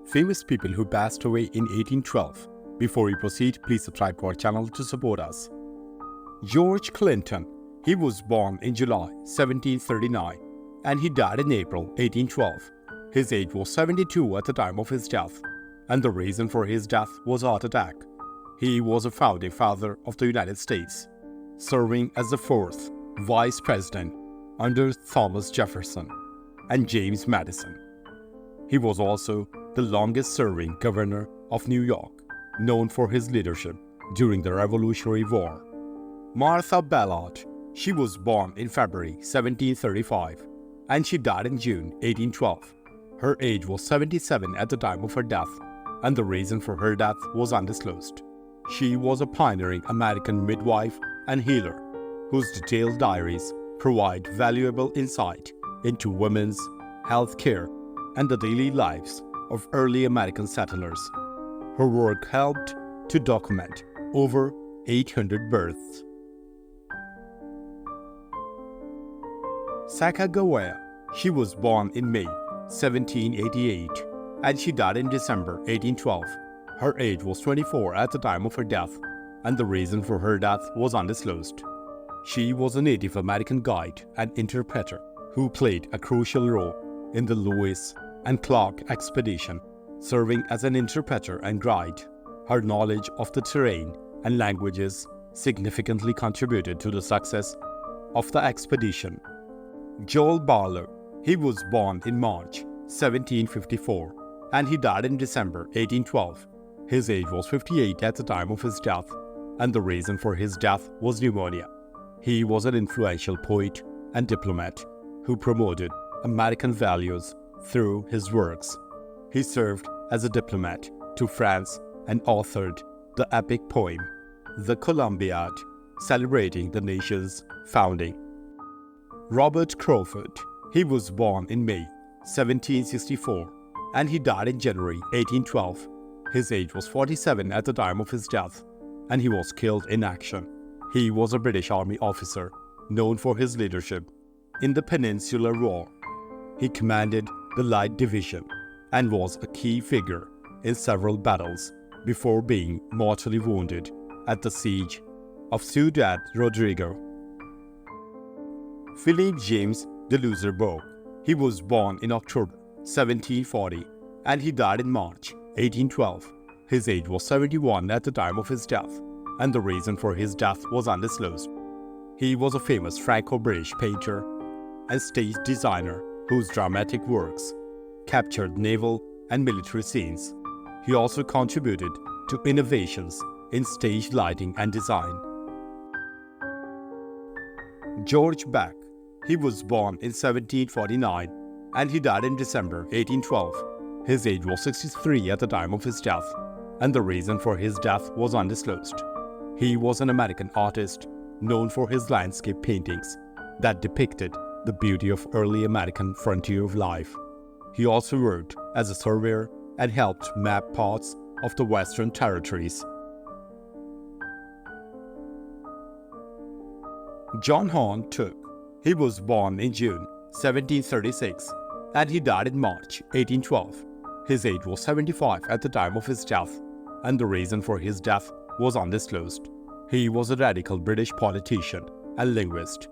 famous people who passed away in 1812. Before we proceed, please subscribe to our channel to support us. George Clinton. He was born in July 1739 and he died in April 1812. His age was 72 at the time of his death, and the reason for his death was heart attack. He was a founding father of the United States, serving as the fourth vice president under Thomas Jefferson and James Madison. He was also the longest-serving governor of New York, known for his leadership during the Revolutionary War. Martha Ballard. She was born in February 1735 and she died in June 1812. Her age was 77 at the time of her death, and the reason for her death was undisclosed. She was a pioneering American midwife and healer whose detailed diaries provide valuable insight into women's health care and the daily lives of early American settlers. Her work helped to document over 800 births. Sakaga. She was born in May 1788 and she died in December 1812. Her age was 24 at the time of her death, and the reason for her death was undisclosed. She was a Native American guide and interpreter who played a crucial role in the Lewis and Clark expedition, serving as an interpreter and guide. Her knowledge of the terrain and languages significantly contributed to the success of the expedition. Joel Barlow. He was born in March 1754 and he died in December 1812. His age was 58 at the time of his death, and the reason for his death was pneumonia. He was an influential poet and diplomat who promoted American values through his works. He served as a diplomat to France and authored the epic poem, The Columbiad, celebrating the nation's founding. Robert Crawford. He was born in May 1764 and he died in January 1812. His age was 47 at the time of his death, and he was killed in action. He was a British Army officer known for his leadership in the Peninsular War. He commanded the Light Division and was a key figure in several battles before being mortally wounded at the siege of Ciudad Rodrigo. Philippe James de Loutherbourg. He was born in October 1740 and he died in March 1812. His age was 71 at the time of his death, and the reason for his death was undisclosed. He was a famous Franco-British painter and stage designer whose dramatic works captured naval and military scenes. He also contributed to innovations in stage lighting and design. George Beck. He was born in 1749 and he died in December 1812. His age was 63 at the time of his death, and the reason for his death was undisclosed. He was an American artist known for his landscape paintings that depicted the beauty of early American frontier of life. He also worked as a surveyor and helped map parts of the Western Territories. John Horne Tooke. He was born in June 1736 and he died in March 1812. His age was 75 at the time of his death, and the reason for his death was undisclosed. He was a radical British politician and linguist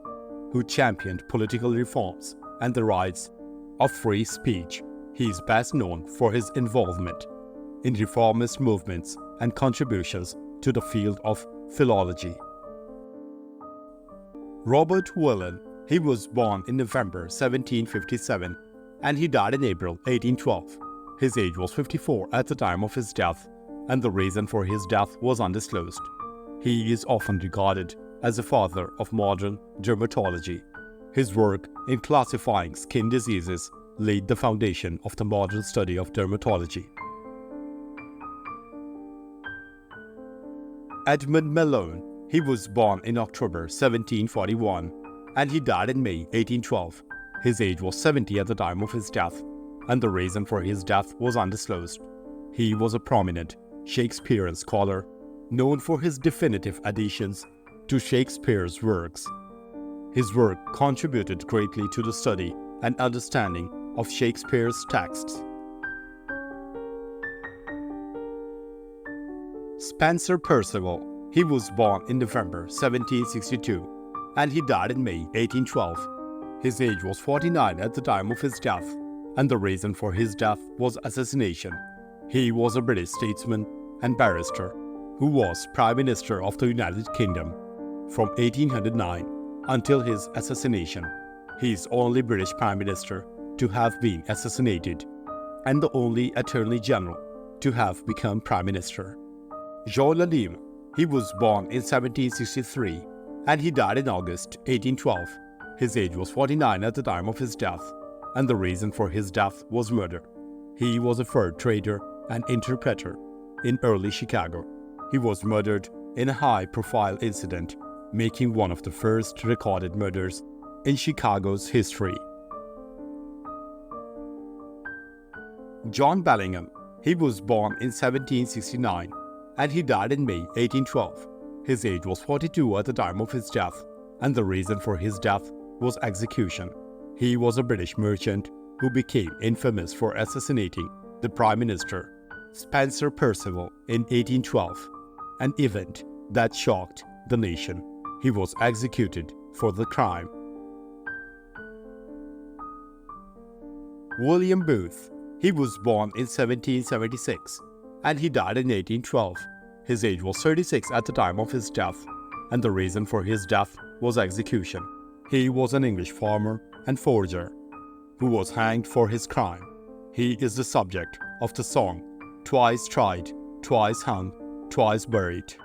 who championed political reforms and the rights of free speech. He is best known for his involvement in reformist movements and contributions to the field of philology. Robert Willen. He was born in November 1757 and he died in April 1812. His age was 54 at the time of his death, and the reason for his death was undisclosed. He is often regarded as the father of modern dermatology. His work in classifying skin diseases laid the foundation of the modern study of dermatology. Edmund Malone. He was born in October 1741 and he died in May 1812. His age was 70 at the time of his death, and the reason for his death was undisclosed. He was a prominent Shakespearean scholar known for his definitive additions to Shakespeare's works. His work contributed greatly to the study and understanding of Shakespeare's texts. Spencer Percival. He was born in November 1762 and he died in May 1812. His age was 49 at the time of his death, and the reason for his death was assassination. He was a British statesman and barrister who was Prime Minister of the United Kingdom from 1809 until his assassination. He is the only British Prime Minister to have been assassinated and the only Attorney General to have become Prime Minister. Jean Lalime. He was born in 1763 and he died in August 1812. His age was 49 at the time of his death, and the reason for his death was murder. He was a fur trader and interpreter in early Chicago. He was murdered in a high-profile incident, making one of the first recorded murders in Chicago's history. John Bellingham. He was born in 1769 and he died in May 1812. His age was 42 at the time of his death, and the reason for his death was execution. He was a British merchant who became infamous for assassinating the Prime Minister, Spencer Percival, in 1812, an event that shocked the nation. He was executed for the crime. William Booth. He was born in 1776 and he died in 1812. His age was 36 at the time of his death, and the reason for his death was execution. He was an English farmer and forger who was hanged for his crime. He is the subject of the song "Twice Tried, Twice Hung, Twice Buried"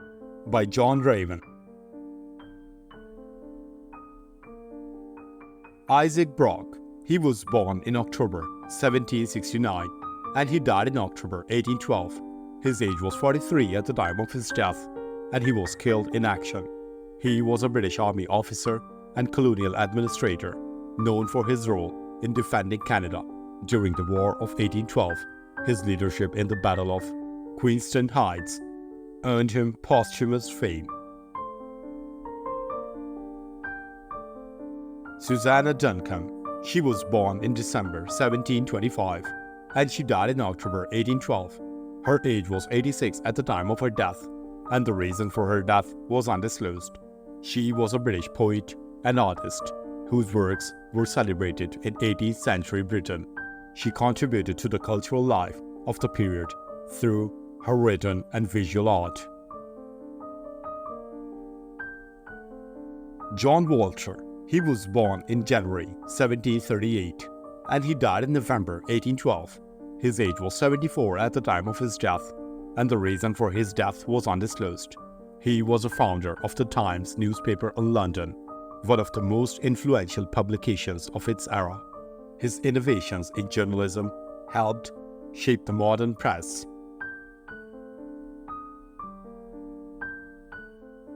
by John Raven. Isaac Brock. He was born in October 1769 and he died in October 1812. His age was 43 at the time of his death, and he was killed in action. He was a British Army officer and colonial administrator, known for his role in defending Canada during the War of 1812. His leadership in the Battle of Queenston Heights earned him posthumous fame. Susanna Dunham. She was born in December 1725 and she died in October 1812. Her age was 86 at the time of her death, and the reason for her death was undisclosed. She was a British poet and artist whose works were celebrated in 18th century Britain. She contributed to the cultural life of the period through her written and visual art. John Walter. He was born in January 1738 and he died in November 1812. His age was 74 at the time of his death, and the reason for his death was undisclosed. He was a founder of the Times newspaper in London, one of the most influential publications of its era. His innovations in journalism helped shape the modern press.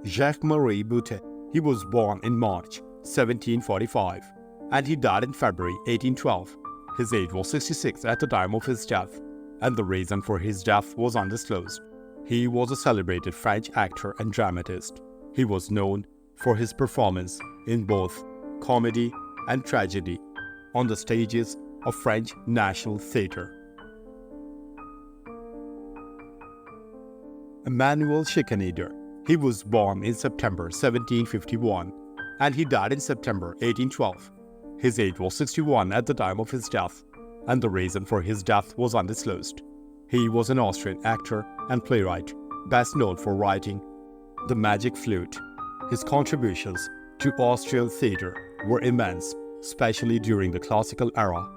Jac Marie Bout. He was born in March 1745 and he died in February 1812. His age was 66 at the time of his death, and the reason for his death was undisclosed. He was a celebrated French actor and dramatist. He was known for his performance in both comedy and tragedy on the stages of French National Theatre. Emanuel Schiker. He was born in September 1751 and he died in September 1812. His age was 61 at the time of his death, and the reason for his death was undisclosed. He was an Austrian actor and playwright, best known for writing The Magic Flute. His contributions to Austrian theatre were immense, especially during the classical era.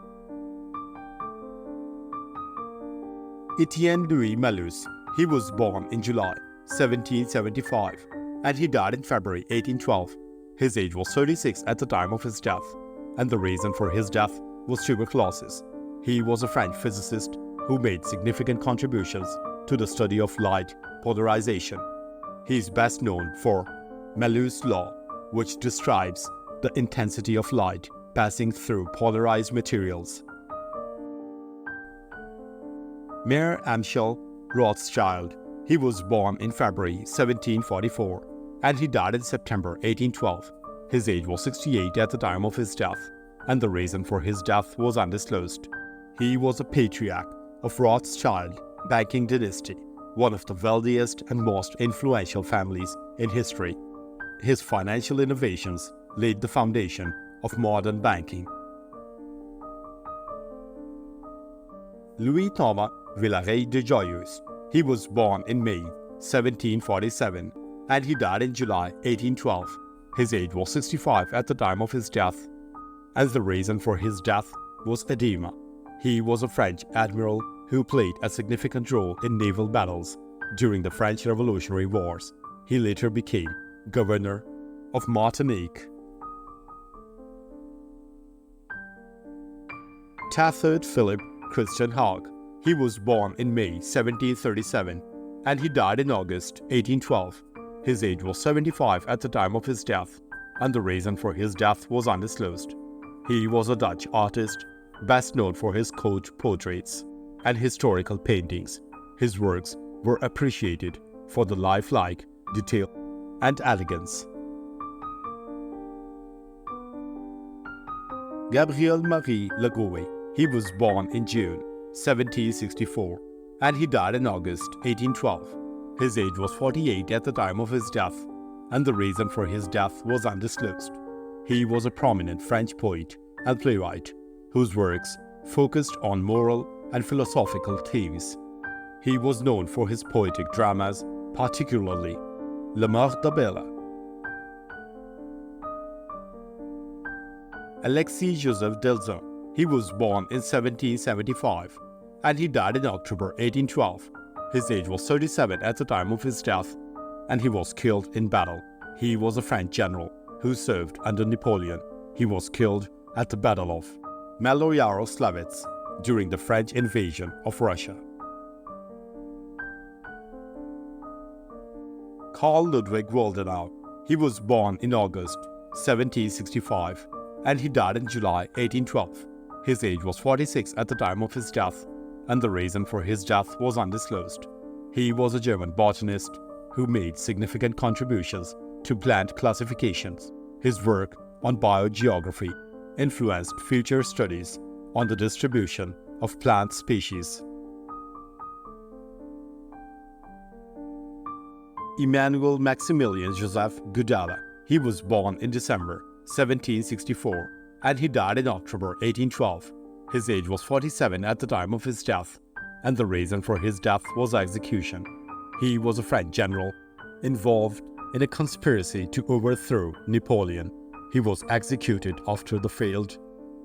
Etienne Louis Malus. He was born in July 1775 and he died in February 1812. His age was 36 at the time of his death, and the reason for his death was tuberculosis. He was a French physicist who made significant contributions to the study of light polarization. He is best known for Malus' law, which describes the intensity of light passing through polarized materials. Mayer Amschel Rothschild. He was born in February 1744 and he died in September 1812. His age was 68 at the time of his death, and the reason for his death was undisclosed. He was a patriarch of Rothschild banking dynasty one of the wealthiest and most influential families in history. His financial innovations laid the foundation of modern banking. Louis V de Jus. He was born in May 1747 and he died in July 1812. His age was 65 at the time of his death, and the reason for his death was edema. He was a French admiral who played a significant role in naval battles during the French Revolutionary Wars. He later became governor of Martinique. Tathert Philip Christian Hague. He was born in May 1737 and he died in August 1812. His age was 75 at the time of his death, and the reason for his death was undisclosed. He was a Dutch artist, best known for his court portraits and historical paintings. His works were appreciated for the lifelike detail and elegance. Gabriel Marie Ly. He was born in June 1764 and he died in August 1812. His age was 48 at the time of his death, and the reason for his death was undisclosed. He was a prominent French poet and playwright whose works focused on moral and philosophical themes. He was known for his poetic dramas, particularly La Mort de Bella. Alexis Joseph Delza. He was born in 1775 and he died in October 1812. His age was 37 at the time of his death, and he was killed in battle. He was a French general who served under Napoleon. He was killed at the Battle of Maloyaroslavets during the French invasion of Russia. Carl Ludwig Welten. He was born in August 1765 and he died in July 1812. His age was 46 at the time of his death, and the reason for his death was undisclosed. He was a German botanist who made significant contributions to plant classifications. His work on biogeography influenced future studies on the distribution of plant species. Emanuel Maximillian Joseph Gudala. He was born in December 1764 and he died in October 1812. His age was 47 at the time of his death, and the reason for his death was execution. He was a French general involved in a conspiracy to overthrow Napoleon. He was executed after the failed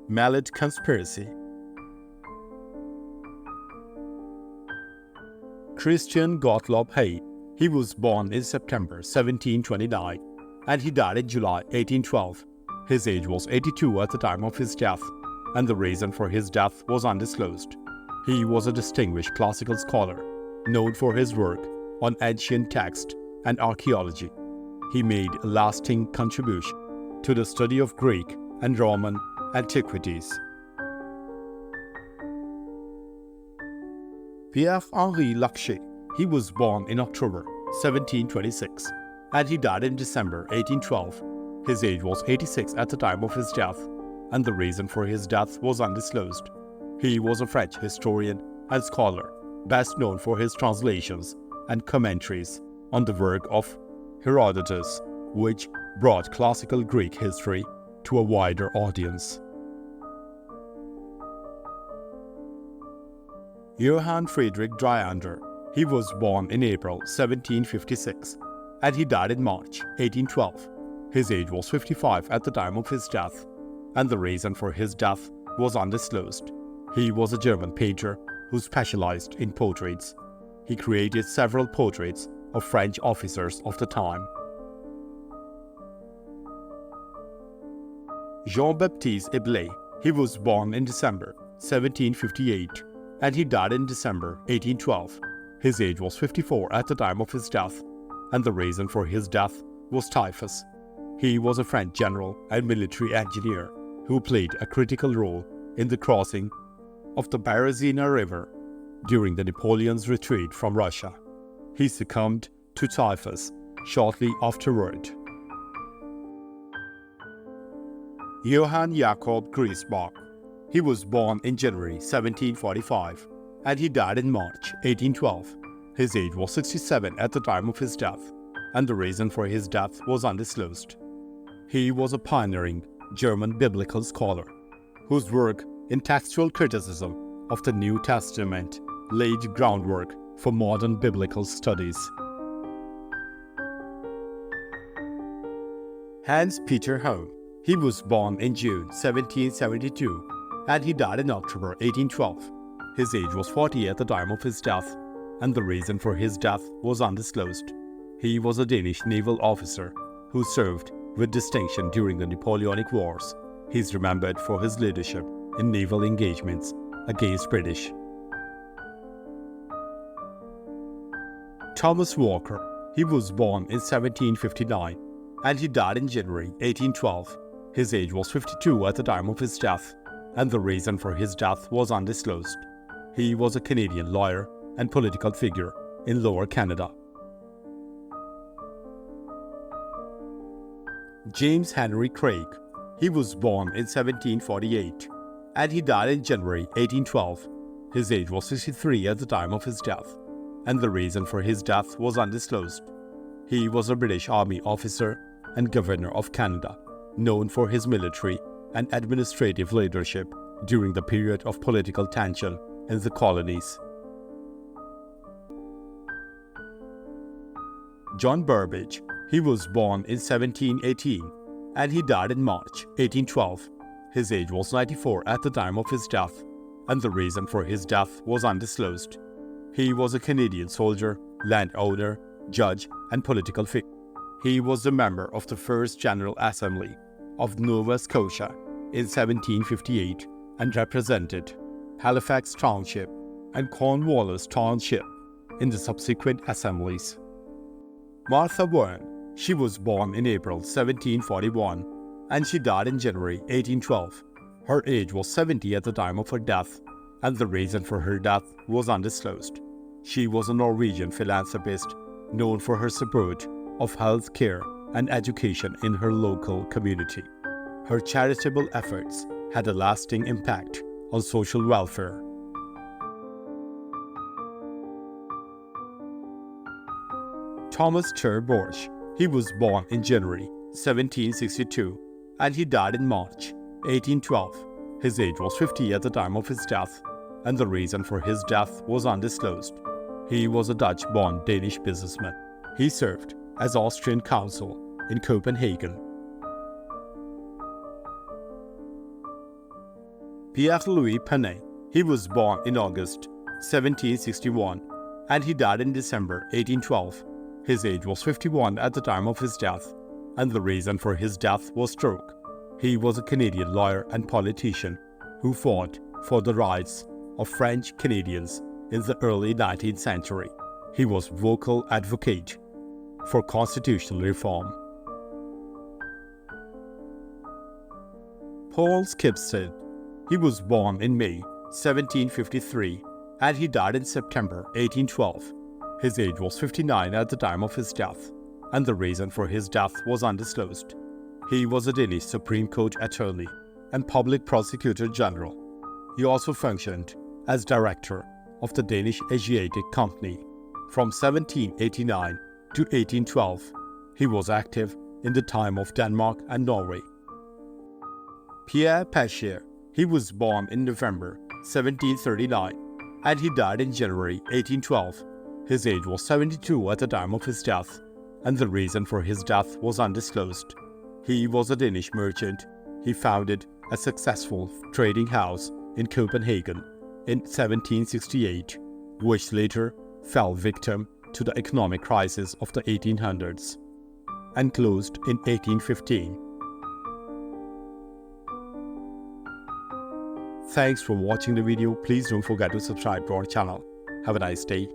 Mallet conspiracy. Christian Gottlob Hey. He was born in September 1729 and he died in July 1812. His age was 82 at the time of his death, and the reason for his death was undisclosed. He was a distinguished classical scholar, known for his work on ancient text and archaeology. He made a lasting contribution to the study of Greek and Roman antiquities. Pierre-Henri Laki. He was born in October 1726 and he died in December 1812. His age was 86 at the time of his death, and the reason for his death was undisclosed. He was a French historian and scholar, best known for his translations and commentaries on the work of Herodotus, which brought classical Greek history to a wider audience. Johann Friederick Dryander. He was born in April 1756 and he died in March 1812. His age was 55 at the time of his death, and the reason for his death was undisclosed. He was a German painter who specialized in portraits. He created several portraits of French officers of the time. Jean-Baptiste Eblé. He was born in December 1758 and he died in December 1812. His age was 54 at the time of his death, and the reason for his death was typhus. He was a French general and military engineer who played a critical role in the crossing of the Berezina River during the Napoleon's retreat from Russia. He succumbed to typhus shortly afterward. Johann Jakob Griesbach. He was born in January 1745 and he died in March 1812. His age was 67 at the time of his death, and the reason for his death was undisclosed. He was a pioneering German biblical scholar, whose work in textual criticism of the New Testament laid groundwork for modern biblical studies. Hans Peter Home. He was born in June 1772 and he died in October 1812. His age was 40 at the time of his death, and the reason for his death was undisclosed. He was a Danish naval officer who served with distinction during the Napoleonic Wars. He is remembered for his leadership in naval engagements against British. Thomas Walker. He was born in 1759 and he died in January 1812. His age was 52 at the time of his death, and the reason for his death was undisclosed. He was a Canadian lawyer and political figure in Lower Canada. James Henry Craig. He was born in 1748 and he died in January 1812. His age was 63 at the time of his death, and the reason for his death was undisclosed. He was a British Army officer and Governor of Canada, known for his military and administrative leadership during the period of political tension in the colonies. John Burbage. He was born in 1718 and he died in March 1812. His age was 94 at the time of his death, and the reason for his death was undisclosed. He was a Canadian soldier, landowner, judge, and political figure. He was a member of the First General Assembly of Nova Scotia in 1758 and represented Halifax Township and Cornwallis Township in the subsequent assemblies. Martha Vaughan. She was born in April 1741 and she died in January 1812. Her age was 70 at the time of her death, and the reason for her death was undisclosed. She was a Norwegian philanthropist known for her support of health care and education in her local community. Her charitable efforts had a lasting impact on social welfare. Thomas T Borch. He was born in January 1762 and he died in March 1812. His age was 50 at the time of his death, and the reason for his death was undisclosed. He was a Dutch-born Danish businessman. He served as Austrian consul in Copenhagen. Pierre Louie Pan. He was born in August 1761 and he died in December 1812. His age was 51 at the time of his death, and the reason for his death was stroke. He was a Canadian lawyer and politician who fought for the rights of French Canadians in the early 19th century. He was a vocal advocate for constitutional reform. Paul Skipsted. He was born in May 1753 and he died in September 1812. His age was 59 at the time of his death, and the reason for his death was undisclosed. He was a Danish Supreme Court attorney and public prosecutor general. He also functioned as director of the Danish Asiatic Company from 1789 to 1812. He was active in the time of Denmark and Norway. Pierre Pasier. He was born in November 1739 and he died in January 1812. His age was 72 at the time of his death, and the reason for his death was undisclosed. He was a Danish merchant. He founded a successful trading house in Copenhagen in 1768, which later fell victim to the economic crisis of the 1800s and closed in 1815. Thanks for watching the video. Please don't forget to subscribe to our channel. Have a nice day.